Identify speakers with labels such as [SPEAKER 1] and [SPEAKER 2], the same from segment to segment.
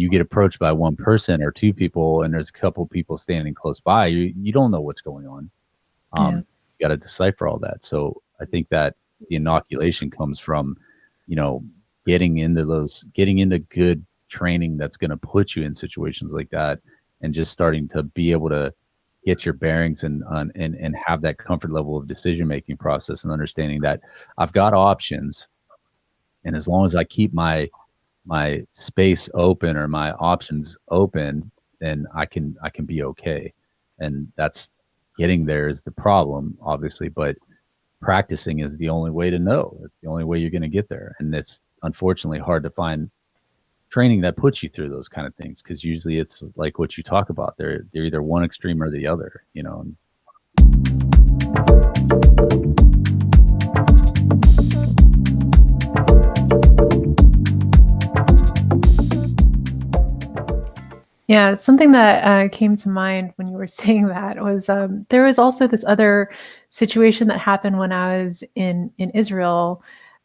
[SPEAKER 1] you get approached by one person or two people, and there's a couple people standing close by, you don't know what's going on.
[SPEAKER 2] Yeah.
[SPEAKER 1] You got to decipher all that. So I think that the inoculation comes from, you know, getting into good training that's going to put you in situations like that, and just starting to be able to get your bearings and have that comfort level of decision making process, and understanding that I've got options, and as long as I keep my space open or my options open, then I can be okay. And that's getting there is the problem, obviously, but practicing is the only way to know. It's the only way you're going to get there. And it's unfortunately hard to find training that puts you through those kind of things, because usually it's like what you talk about. They're either one extreme or the other, you know.
[SPEAKER 2] Yeah, something that came to mind when you were saying that was there was also this other situation that happened when I was in Israel.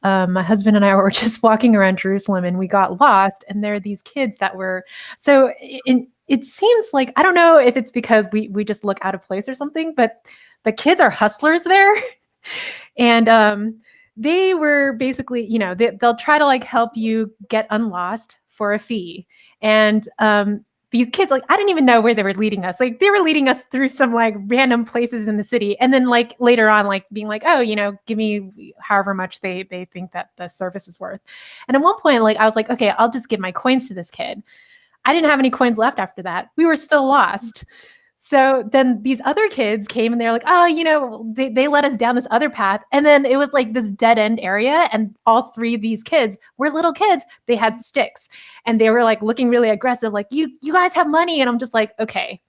[SPEAKER 2] My husband and I were just walking around Jerusalem, and we got lost. And there are these kids that were so. It seems like, I don't know if it's because we just look out of place or something, but the kids are hustlers there, and they were basically, they'll try to like help you get unlost for a fee. And these kids, like, I didn't even know where they were leading us. Like, they were leading us through some like random places in the city. And then like later on, like being like, oh, give me however much they think that the service is worth. And at one point, like, I was like, okay, I'll just give my coins to this kid. I didn't have any coins left after that. We were still lost. So then these other kids came, and they're like, oh, they led us down this other path. And then it was like this dead end area. And all three of these kids were little kids. They had sticks, and they were like looking really aggressive. Like, you guys have money. And I'm just like, okay,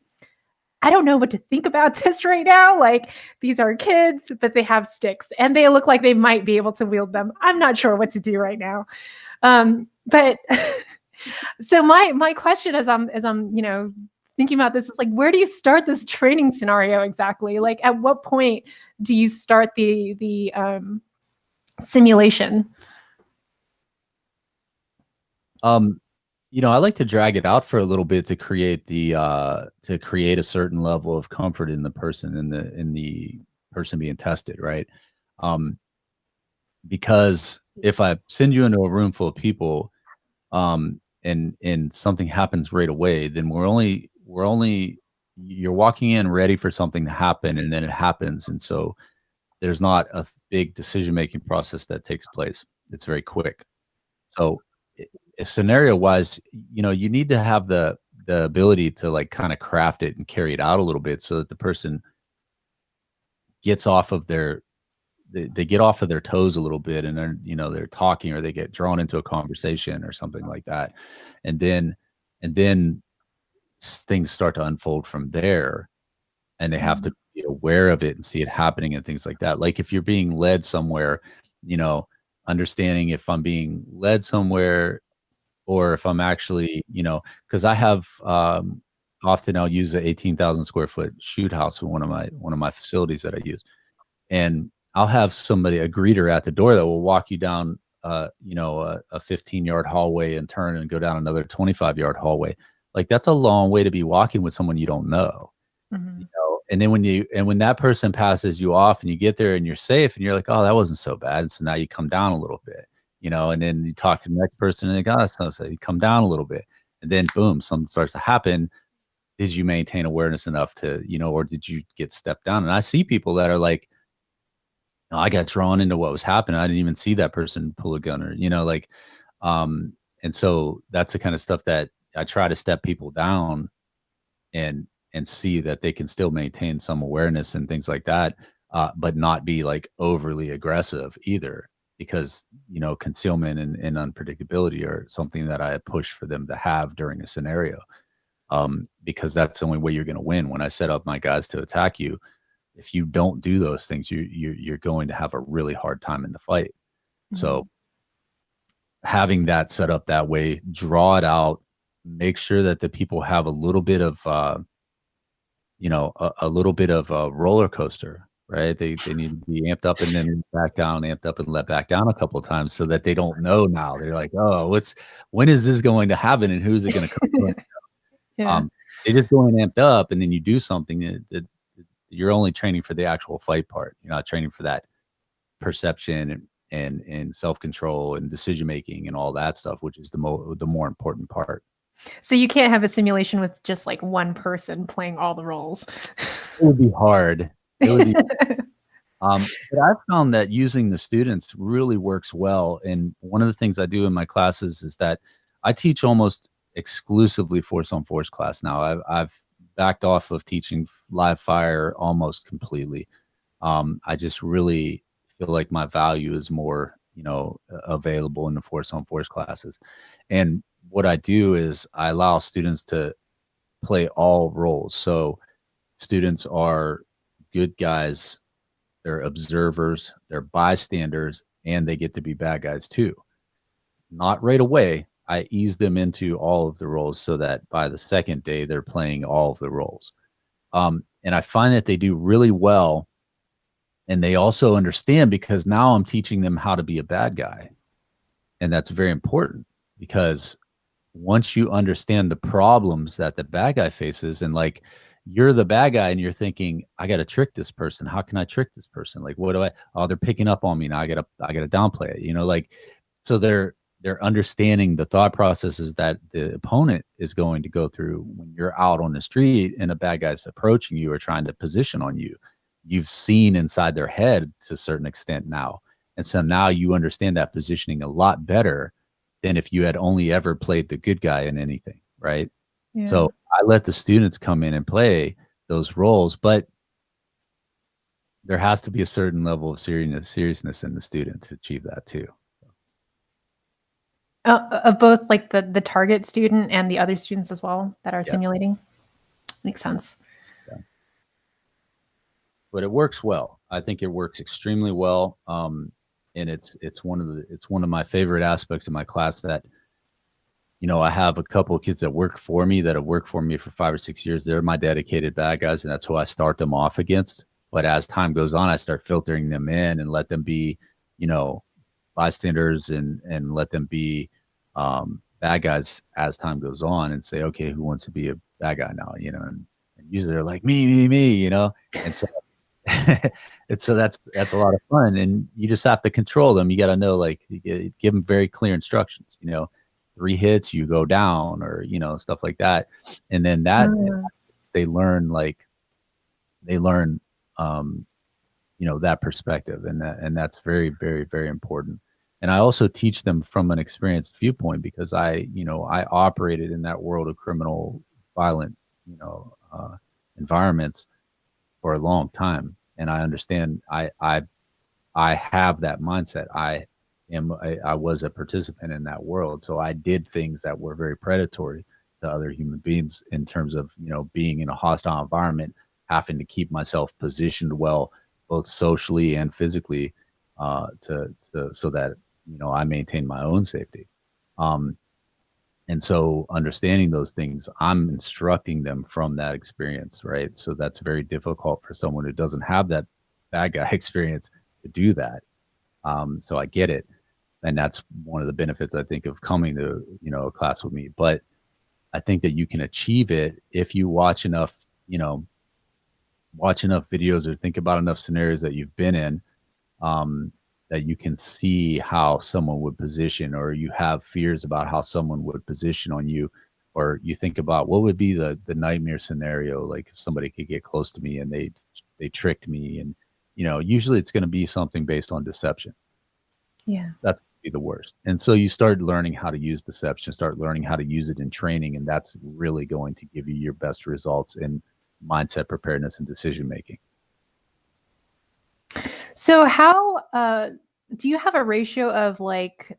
[SPEAKER 2] I don't know what to think about this right now. Like, these are kids, but they have sticks, and they look like they might be able to wield them. I'm not sure what to do right now. But so my question as I'm thinking about this is like, where do you start this training scenario exactly? Like, at what point do you start the simulation?
[SPEAKER 1] I like to drag it out for a little bit to create a certain level of comfort in the person, in the person being tested, right? Because if I send you into a room full of people, and something happens right away, then you're walking in ready for something to happen, and then it happens. And so there's not a big decision-making process that takes place. It's very quick. So scenario wise, you need to have the ability to like kind of craft it and carry it out a little bit, so that the person gets off of they get off of their toes a little bit, and they're talking, or they get drawn into a conversation or something like that. And then things start to unfold from there, and they have to be aware of it and see it happening and things like that. Like, if you're being led somewhere, understanding if I'm being led somewhere, or if I'm actually, because I have, often I'll use a 18,000 square foot shoot house in one of my facilities that I use. And I'll have a greeter at the door that will walk you down, a 15-yard hallway, and turn and go down another 25-yard hallway. Like, that's a long way to be walking with someone you don't know.
[SPEAKER 2] Mm-hmm.
[SPEAKER 1] And then when that person passes you off, and you get there and you're safe, and you're like, oh, that wasn't so bad. So now you come down a little bit, and then you talk to the next person, and they got us, so you come down a little bit, and then boom, something starts to happen. Did you maintain awareness enough to, or did you get stepped down? And I see people that are like, I got drawn into what was happening. I didn't even see that person pull a gun, or, and so that's the kind of stuff that I try to step people down, and see that they can still maintain some awareness and things like that, but not be like overly aggressive either, because, concealment and unpredictability are something that I push for them to have during a scenario, because that's the only way you're going to win. When I set up my guys to attack you, if you don't do those things, you're going to have a really hard time in the fight. Mm-hmm. So having that set up that way, draw it out, make sure that the people have a little bit of, a little bit of a roller coaster, right? They need to be amped up and then back down, amped up and let back down a couple of times so that they don't know now. They're like, oh, when is this going to happen and who's it going to come?
[SPEAKER 2] Yeah.
[SPEAKER 1] They just going amped up, and then you do something that you're only training for the actual fight part. You're not training for that perception and self control and decision making and all that stuff, which is the more important part.
[SPEAKER 2] So you can't have a simulation with just like one person playing all the roles.
[SPEAKER 1] It would be hard. It would be. But I've found that using the students really works well. And one of the things I do in my classes is that I teach almost exclusively force on force class now. I've backed off of teaching live fire almost completely. I just really feel like my value is more, available in the force on force classes. And what I do is I allow students to play all roles. So students are good guys, they're observers, they're bystanders, and they get to be bad guys too. Not right away. I ease them into all of the roles so that by the second day, they're playing all of the roles. And I find that they do really well. And they also understand because now I'm teaching them how to be a bad guy. And that's very important because once you understand the problems that the bad guy faces, and like you're the bad guy and you're thinking, I got to trick this person. How can I trick this person? Like, what do I, oh, they're picking up on me. Now I got to downplay it, like, so they're understanding the thought processes that the opponent is going to go through when you're out on the street and a bad guy's approaching you or trying to position on you. You've seen inside their head to a certain extent now. And so now you understand that positioning a lot better than if you had only ever played the good guy in anything, right?
[SPEAKER 2] Yeah.
[SPEAKER 1] So I let the students come in and play those roles, but there has to be a certain level of seriousness in the student to achieve that too.
[SPEAKER 2] Of both like the target student and the other students as well that are simulating. Makes sense.
[SPEAKER 1] Yeah. But it works well. I think it works extremely well. And it's one of my favorite aspects of my class that, I have a couple of kids that work for me that have worked for me for 5 or 6 years. They're my dedicated bad guys, and that's who I start them off against. But as time goes on, I start filtering them in and let them be, bystanders and let them be bad guys as time goes on, and say, okay, who wants to be a bad guy now? And usually they're like me, and so and so that's a lot of fun, and you just have to control them. You got to know, like, you give them very clear instructions. 3 hits, you go down, or stuff like that, and then that they learn that perspective, and that's very, very, very important. And I also teach them from an experienced viewpoint because I operated in that world of criminal, violent, environments for a long time, and I understand. I have that mindset. I was a participant in that world, so I did things that were very predatory to other human beings in terms of being in a hostile environment, having to keep myself positioned well, both socially and physically, to so that I maintain my own safety. And so understanding those things, I'm instructing them from that experience, right? So that's very difficult for someone who doesn't have that bad guy experience to do that. So I get it. And that's one of the benefits, I think, of coming to, a class with me. But I think that you can achieve it if you watch enough videos or think about enough scenarios that you've been in, that you can see how someone would position, or you have fears about how someone would position on you, or you think about what would be the nightmare scenario, like if somebody could get close to me and they tricked me, and usually it's going to be something based on deception.
[SPEAKER 2] Yeah,
[SPEAKER 1] that's be the worst. And so you start learning how to use deception, start learning how to use it in training, and that's really going to give you your best results in mindset preparedness and decision making.
[SPEAKER 2] So how do you have a ratio of like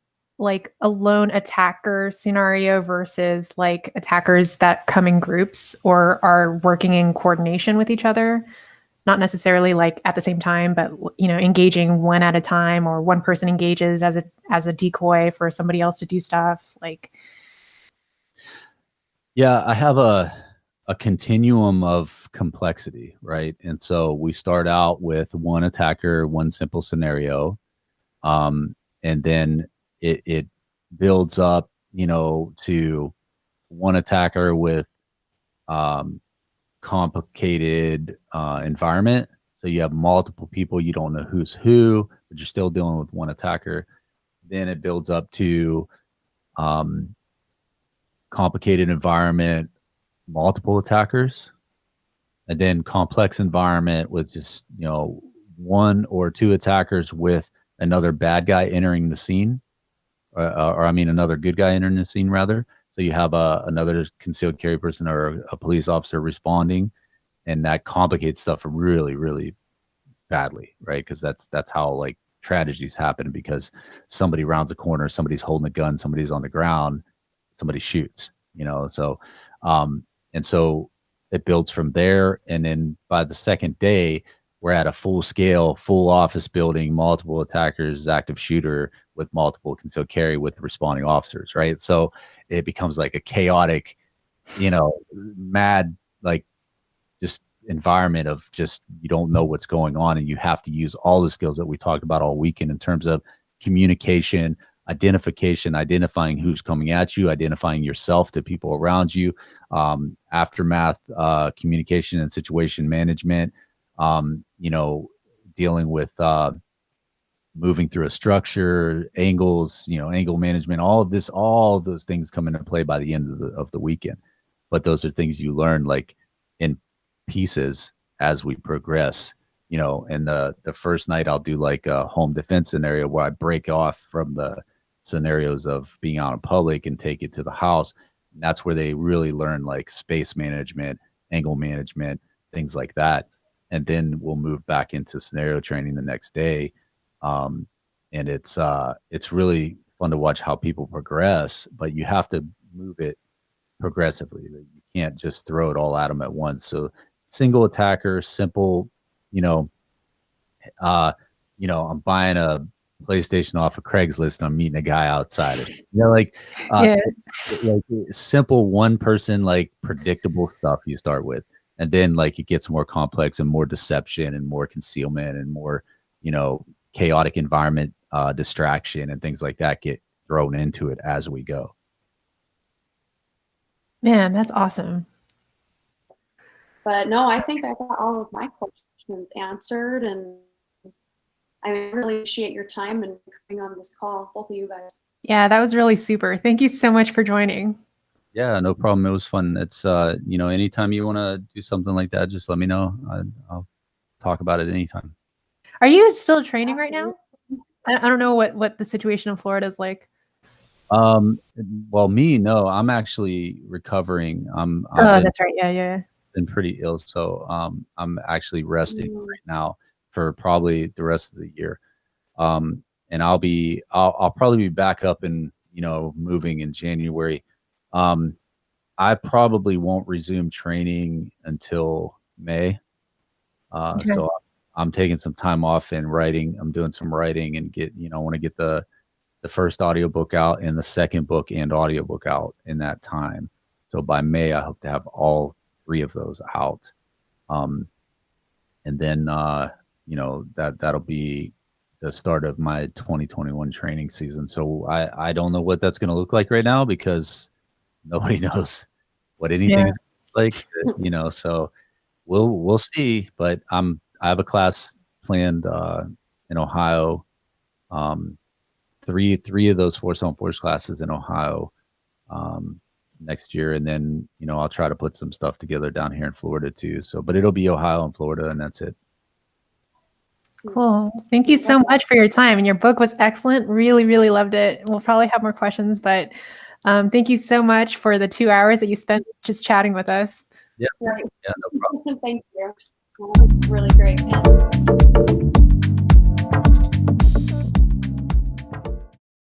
[SPEAKER 2] a lone attacker scenario versus like attackers that come in groups or are working in coordination with each other? Not necessarily like at the same time, but engaging one at a time, or one person engages as a decoy for somebody else to do stuff. Like,
[SPEAKER 1] yeah, I have a a continuum of complexity, right? And so we start out with one attacker, one simple scenario, and then it builds up, to one attacker with um, complicated environment. So you have multiple people, you don't know who's who, but you're still dealing with one attacker. Then it builds up to um, complicated environment, multiple attackers, and then complex environment with just one or two attackers with another bad guy entering the scene, or I mean another good guy entering the scene rather. So you have another concealed carry person or a police officer responding, and that complicates stuff really, really badly, right? Because that's how like tragedies happen, because somebody rounds a corner, somebody's holding a gun, somebody's on the ground, somebody shoots, So, um, and so it builds from there, and then by the second day, we're at a full scale, full office building, multiple attackers, active shooter with multiple concealed carry with responding officers, right? So it becomes like a chaotic, mad, like just environment of just you don't know what's going on, and you have to use all the skills that we talked about all weekend in terms of communication, identification, identifying who's coming at you, identifying yourself to people around you, aftermath, communication and situation management, dealing with moving through a structure, angles, angle management, all of those things come into play by the end of the weekend. But those are things you learn like in pieces as we progress. And the first night I'll do like a home defense scenario where I break off from the scenarios of being out in public and take it to the house. And that's where they really learn like space management, angle management, things like that. And then we'll move back into scenario training the next day. And it's really fun to watch how people progress, but you have to move it progressively. You can't just throw it all at them at once. So single attacker, simple, you know, I'm buying a PlayStation off of Craigslist and I'm meeting a guy outside of it.
[SPEAKER 2] Yeah.
[SPEAKER 1] Like simple one person, like predictable stuff you start with. And then like it gets more complex and more deception and more concealment and more, chaotic environment, distraction and things like that get thrown into it as we go.
[SPEAKER 2] Man, that's awesome.
[SPEAKER 3] But no, I think I got all of my questions answered, and I really appreciate your time and coming on this call, both of you guys.
[SPEAKER 2] Yeah, that was really super. Thank you so much for joining.
[SPEAKER 1] Yeah, no problem. It was fun. It's, anytime you want to do something like that, just let me know. I'll talk about it anytime.
[SPEAKER 2] Are you still training right now? I don't know what the situation in Florida is like.
[SPEAKER 1] Well, no, I'm actually recovering.
[SPEAKER 2] That's right. Yeah.
[SPEAKER 1] Been pretty ill, so I'm actually resting right now for probably the rest of the year. And I'll probably be back up and moving in January. I probably won't resume training until May.
[SPEAKER 2] Okay.
[SPEAKER 1] So I'm taking some time off and writing. I'm doing some writing and I want to get the first audiobook out and the second book and audiobook out in that time. So by May, I hope to have all 3 of those out. And then, that'll be the start of my 2021 training season. So I don't know what that's going to look like right now because nobody knows what anything is like, so we'll see, but I have a class planned, in Ohio, 3 of those Force on Force classes in Ohio, next year. And then, I'll try to put some stuff together down here in Florida too. So, but it'll be Ohio and Florida and that's it.
[SPEAKER 2] Cool. Thank you so much for your time. And your book was excellent. Really, really loved it. We'll probably have more questions, but thank you so much for the 2 hours that you spent just chatting with us.
[SPEAKER 1] Yeah. Yeah, no problem.
[SPEAKER 3] Thank you. That was really great.